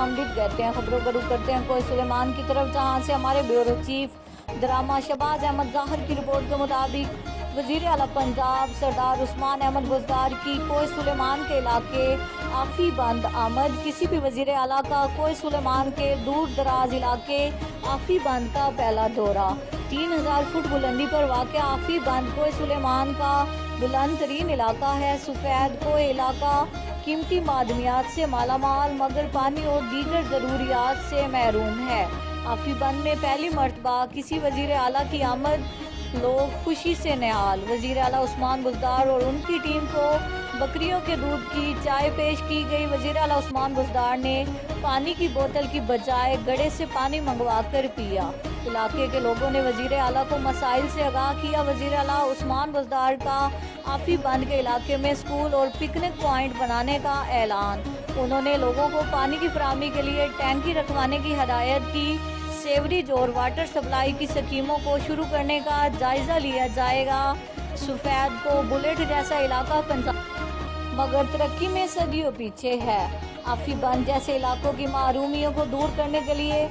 आमदीद कहते हैं। खबरों का रुख करते हैं कोई सुलेमान की तरफ, जहां से हमारे ब्यूरो चीफ ड्रामा शहबाज अहमद ज़ाहिर की रिपोर्ट के मुताबिक वज़ीर आला पंजाब सरदार उस्मान अहमद बुज़दार की कोई सुलेमान के इलाके आफी बंद आमद। किसी भी वज़ीर आला का कोई सुलेमान के दूर दराज इलाके आफी बंद का पहला दौरा। 3000 फुट बुलंदी पर वाक़ आफी बंद कोई सुलेमान का बुलंद तरीन इलाका है। सफ़ेद कोई इलाका कीमती मादनियात से मालामाल मगर पानी और दीगर ज़रूरियात से महरूम है। आफी बंद में पहली मर्तबा किसी वज़ीर आला की आमद, लोग खुशी से निहाल। वज़ीर आला उस्मान बुज़दार और उनकी टीम को बकरियों के दूध की चाय पेश की गई। वज़ीर आला उस्मान बुज़दार ने पानी की बोतल की बजाय गड़े से पानी मंगवा कर पिया। इलाके के लोगों ने वज़ीर आला को मसाइल से आगाह किया। वज़ीर आला उस्मान बुज़दार का आफी बंद के इलाके में स्कूल और पिकनिक पॉइंट बनाने का ऐलान। उन्होंने लोगों को पानी की फराहमी के लिए टैंकी रखवाने की हिदायत की। सेवरेज और वाटर सप्लाई की स्कीमों को शुरू करने का जायजा लिया जाएगा। सफ़ेद को बुलेट जैसा इलाका पंजाब मगर तरक्की में सदियों पीछे है। आफी बंद जैसे इलाकों की महरूमियों को दूर करने के लिए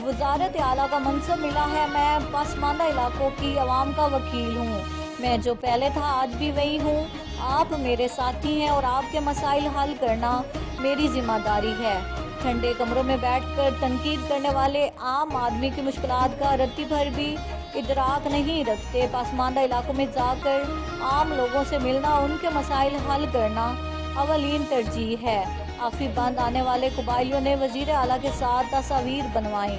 वज़ारत आला का मनसब मिला है। मैं पसमानदा इलाकों की आवाम का वकील हूँ। मैं जो पहले था आज भी वही हूँ। आप मेरे साथी हैं और आपके मसाइल हल करना मेरी जिम्मेदारी है। ठंडे कमरों में बैठकर तनकीद करने वाले आम आदमी की मुश्किलात का रत्ती भर भी इदराक नहीं रखते। पसमानदा इलाकों में जाकर आम लोगों से मिलना, उनके मसाइल हल करना अवलीन तरजीह है। आफी बंद आने वाले कबाइलियों ने वज़ीर आला के साथ तस्वीर बनवाई।